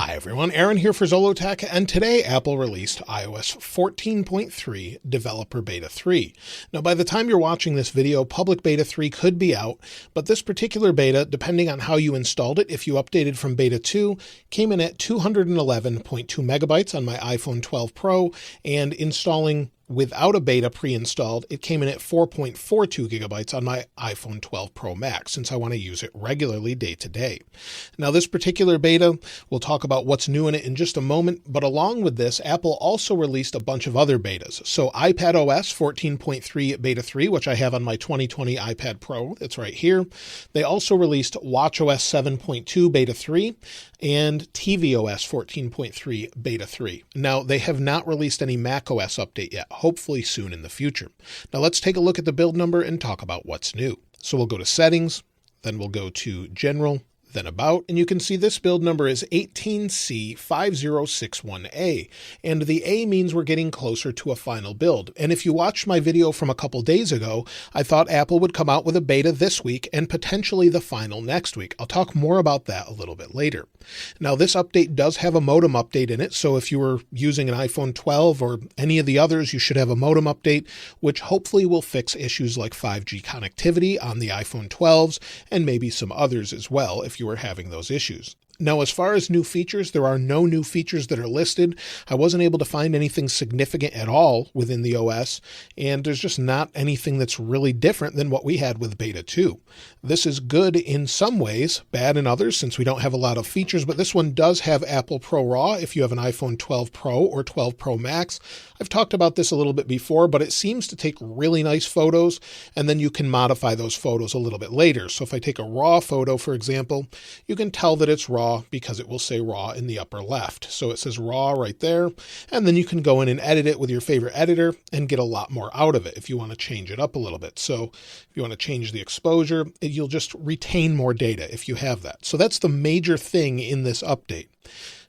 Hi everyone, Aaron here for Zollotech, and today Apple released iOS 14.3 Developer Beta 3. Now by the time you're watching this video, Public Beta 3 could be out, but this particular beta, depending on how you installed it, if you updated from Beta 2, came in at 211.2 megabytes on my iPhone 12 Pro, and installing without a beta pre-installed, it came in at 4.42 gigabytes on my iPhone 12 Pro Max, since I want to use it regularly day to day. Now this particular beta, we'll talk about what's new in it in just a moment, but along with this, Apple also released a bunch of other betas. So iPadOS 14.3 Beta 3, which I have on my 2020 iPad Pro, that's right here. They also released watchOS 7.2 Beta 3 and tvOS 14.3 Beta 3. Now they have not released any macOS update yet, hopefully soon in the future. Now let's take a look at the build number and talk about what's new. So we'll go to Settings, then we'll go to General, then About, and you can see this build number is 18C5061A, and the A means we're getting closer to a final build. And if you watched my video from a couple days ago, I thought Apple would come out with a beta this week and potentially the final next week. I'll talk more about that a little bit later. Now this update does have a modem update in it, so if you were using an iPhone 12 or any of the others, you should have a modem update, which hopefully will fix issues like 5G connectivity on the iPhone 12s and maybe some others as well if you were having those issues. Now, as far as new features, there are no new features that are listed. I wasn't able to find anything significant at all within the OS, and there's just not anything that's really different than what we had with Beta 2. This is good in some ways, bad in others, since we don't have a lot of features, but this one does have Apple ProRAW if you have an iPhone 12 Pro or 12 Pro Max. I've talked about this a little bit before, but it seems to take really nice photos, and then you can modify those photos a little bit later. So if I take a RAW photo, for example, you can tell that it's RAW because it will say RAW in the upper left. So it says RAW right there, and then you can go in and edit it with your favorite editor and get a lot more out of it if you want to change it up a little bit. So if you want to change the exposure, you'll just retain more data if you have that. So that's the major thing in this update.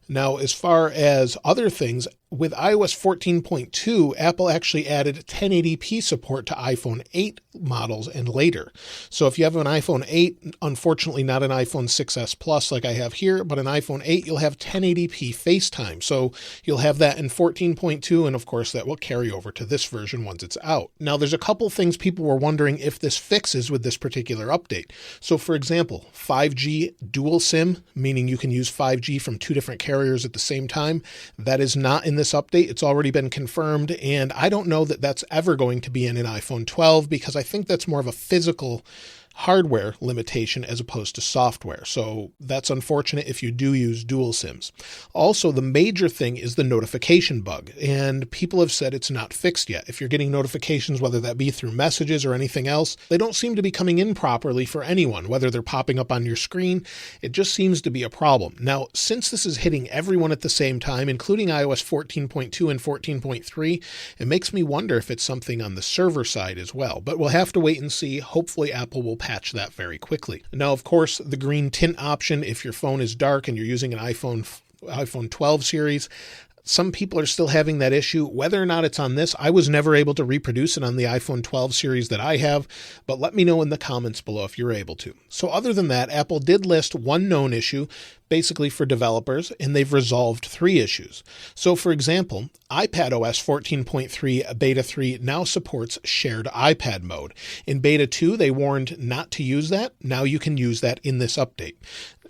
Now, as far as other things, with iOS 14.2, Apple actually added 1080p support to iPhone 8 models and later. So if you have an iPhone 8, unfortunately not an iPhone 6s Plus like I have here, but an iPhone 8, you'll have 1080p FaceTime. So you'll have that in 14.2, and of course that will carry over to this version once it's out. Now there's a couple things people were wondering if this fixes with this particular update. So for example, 5G dual SIM, meaning you can use 5G from two different carriers at the same time, that is not in this update. It's already been confirmed, and I don't know that that's ever going to be in an iPhone 12 because I think that's more of a physical hardware limitation as opposed to software. So that's unfortunate if you do use dual SIMs. Also, the major thing is the notification bug, and people have said it's not fixed yet. If you're getting notifications, whether that be through messages or anything else, they don't seem to be coming in properly for anyone, whether they're popping up on your screen. It just seems to be a problem. Now, since this is hitting everyone at the same time, including iOS 14.2 and 14.3, it makes me wonder if it's something on the server side as well, but we'll have to wait and see. Hopefully Apple will patch that very quickly. Now, of course, the green tint option, if your phone is dark and you're using an iPhone 12 series, some people are still having that issue. Whether or not it's on this, I was never able to reproduce it on the iPhone 12 series that I have, but let me know in the comments below if you're able to. So other than that, Apple did list one known issue, basically for developers, and they've resolved 3 issues. So for example, iPadOS 14.3 Beta 3 now supports shared iPad mode. In Beta 2, they warned not to use that. Now you can use that in this update.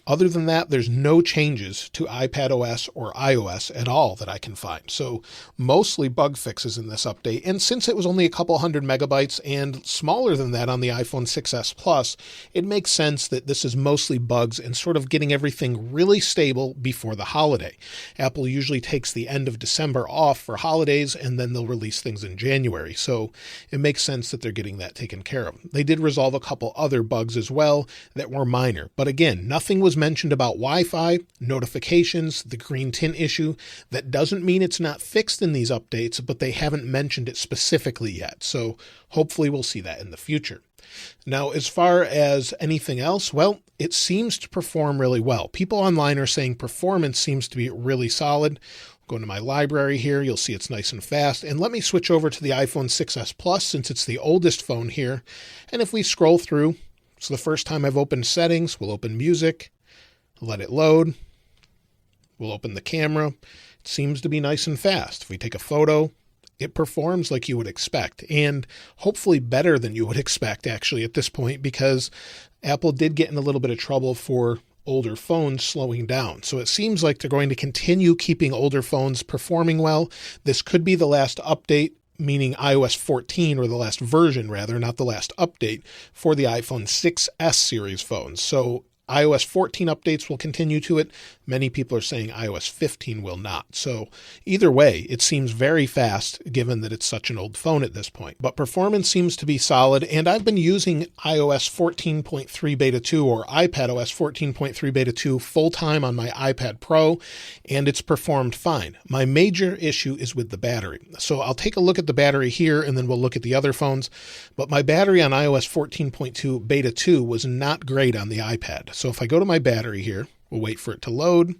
Other than that, there's no changes to iPadOS or iOS at all that I can find. So mostly bug fixes in this update. And since it was only a couple hundred megabytes and smaller than that on the iPhone 6s Plus, it makes sense that this is mostly bugs and sort of getting everything really stable before the holiday. Apple usually takes the end of December off for holidays, and then they'll release things in January. So it makes sense that they're getting that taken care of. They did resolve a couple other bugs as well that were minor. But again, nothing was mentioned about Wi-Fi, notifications, the green tint issue. That doesn't mean it's not fixed in these updates, but they haven't mentioned it specifically yet. So hopefully we'll see that in the future. Now, as far as anything else, well, it seems to perform really well. People online are saying performance seems to be really solid. Go into my library here, you'll see it's nice and fast. And let me switch over to the iPhone 6s Plus since it's the oldest phone here. And if we scroll through, so the first time I've opened settings, we'll open music, let it load. We'll open the camera. It seems to be nice and fast. If we take a photo, it performs like you would expect, and hopefully better than you would expect actually at this point, because Apple did get in a little bit of trouble for older phones slowing down. So it seems like they're going to continue keeping older phones performing well. This could be the last update, meaning iOS 14, or the last version rather, not the last update for the iPhone 6S series phones. So iOS 14 updates will continue to it. Many people are saying iOS 15 will not. So either way, it seems very fast given that it's such an old phone at this point. But performance seems to be solid, and I've been using iOS 14.3 Beta 2 or iPadOS 14.3 Beta 2 full-time on my iPad Pro, and it's performed fine. My major issue is with the battery. So I'll take a look at the battery here, and then we'll look at the other phones. But my battery on iOS 14.2 Beta 2 was not great on the iPad. So if I go to my battery here, we'll wait for it to load.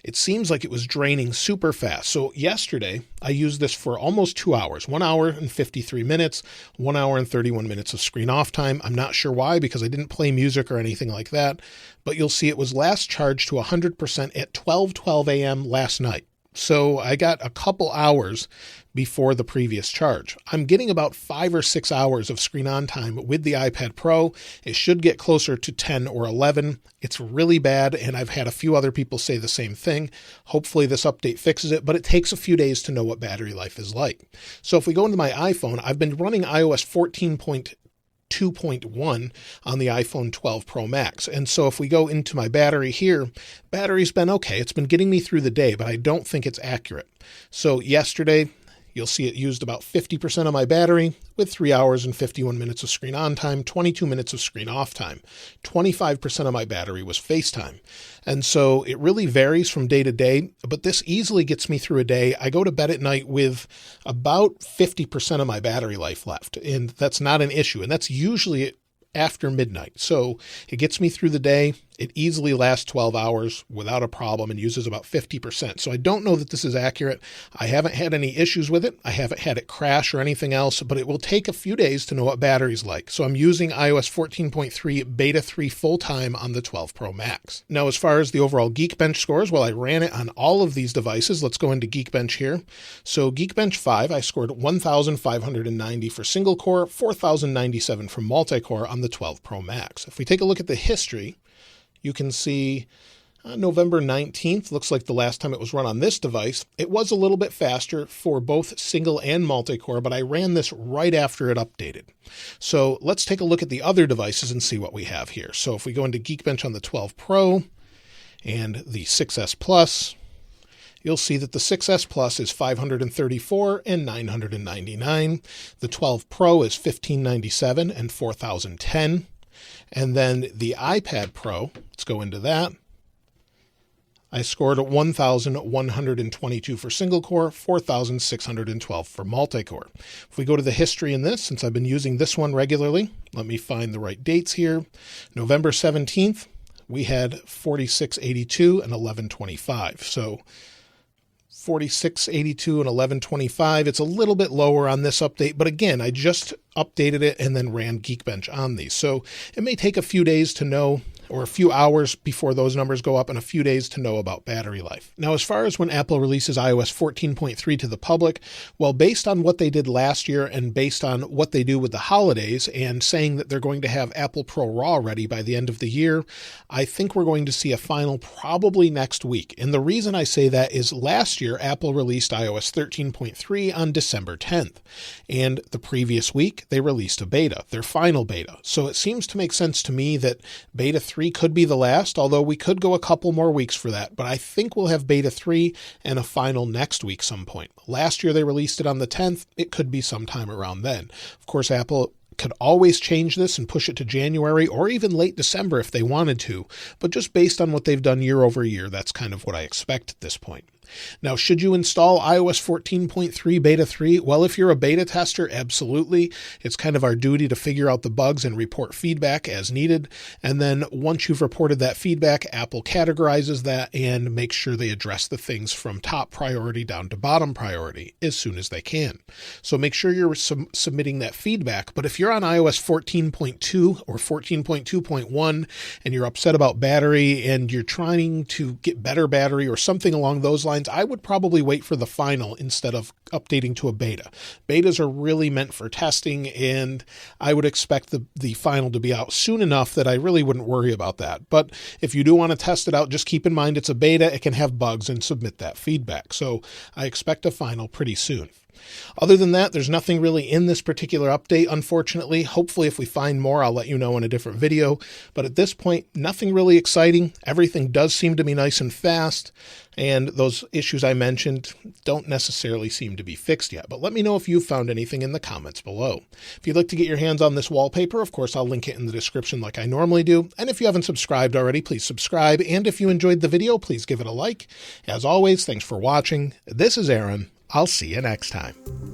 It seems like it was draining super fast. So yesterday, I used this for almost 2 hours, 1 hour and 53 minutes, 1 hour and 31 minutes of screen off time. I'm not sure why, because I didn't play music or anything like that, but you'll see it was last charged to 100% at 12:12 a.m. last night. So I got a couple hours before the previous charge. I'm getting about 5 or 6 hours of screen on time with the iPad Pro. It should get closer to 10 or 11. It's really bad, and I've had a few other people say the same thing. Hopefully this update fixes it, but it takes a few days to know what battery life is like. So if we go into my iPhone, I've been running iOS 14.2.1 on the iPhone 12 Pro Max. And so if we go into my battery here, battery's been okay. It's been getting me through the day, but I don't think it's accurate. So yesterday, you'll see it used about 50% of my battery with 3 hours and 51 minutes of screen on time, 22 minutes of screen off time. 25% of my battery was FaceTime. And so it really varies from day to day, but this easily gets me through a day. I go to bed at night with about 50% of my battery life left, and that's not an issue. And that's usually after midnight. So it gets me through the day. It easily lasts 12 hours without a problem and uses about 50%. So I don't know that this is accurate. I haven't had any issues with it. I haven't had it crash or anything else, but it will take a few days to know what battery's like. So I'm using iOS 14.3 Beta 3 full-time on the 12 Pro Max. Now, as far as the overall Geekbench scores, well, I ran it on all of these devices. Let's go into Geekbench here. So Geekbench 5, I scored 1,590 for single core, 4,097 for multi-core on the 12 Pro Max. If we take a look at the history, you can see November 19th, looks like the last time it was run on this device. It was a little bit faster for both single and multi-core, but I ran this right after it updated. So let's take a look at the other devices and see what we have here. So if we go into Geekbench on the 12 Pro and the 6S Plus, you'll see that the 6S Plus is 534 and 999. The 12 Pro is 1597 and 4010. And then the iPad Pro, let's go into that. I scored 1,122 for single core, 4,612 for multi-core. If we go to the history in this, since I've been using this one regularly, let me find the right dates here. November 17th, we had 4682 and 1125. So 4682 and 1125. It's a little bit lower on this update, but again, I just updated it and then ran Geekbench on these. So it may take a few days to know, or a few hours before those numbers go up, and a few days to know about battery life. Now, as far as when Apple releases iOS 14.3 to the public, well, based on what they did last year and based on what they do with the holidays and saying that they're going to have Apple Pro Raw ready by the end of the year, I think we're going to see a final probably next week. And the reason I say that is last year, Apple released iOS 13.3 on December 10th. And the previous week, they released a beta, their final beta. So it seems to make sense to me that beta 3 could be the last, although we could go a couple more weeks for that. But I think we'll have beta 3 and a final next week some point. Last year they released it on the 10th. It could be sometime around then. Of course, Apple could always change this and push it to January or even late December if they wanted to. But just based on what they've done year over year, that's kind of what I expect at this point. Now, should you install iOS 14.3 Beta 3? Well, if you're a beta tester, absolutely. It's kind of our duty to figure out the bugs and report feedback as needed. And then once you've reported that feedback, Apple categorizes that and makes sure they address the things from top priority down to bottom priority as soon as they can. So make sure you're submitting that feedback. But if you're on iOS 14.2 or 14.2.1 and you're upset about battery and you're trying to get better battery or something along those lines, I would probably wait for the final instead of updating to a beta. Betas are really meant for testing, and I would expect the final to be out soon enough that I really wouldn't worry about that. But if you do want to test it out, just keep in mind it's a beta. It can have bugs, and submit that feedback. So I expect a final pretty soon. Other than that, there's nothing really in this particular update, unfortunately. Hopefully, if we find more, I'll let you know in a different video. But at this point, nothing really exciting. Everything does seem to be nice and fast, and those issues I mentioned don't necessarily seem to be fixed yet. But let me know if you've found anything in the comments below. If you'd like to get your hands on this wallpaper, of course, I'll link it in the description like I normally do. And if you haven't subscribed already, please subscribe. And if you enjoyed the video, please give it a like. As always, thanks for watching. This is Aaron. I'll see you next time.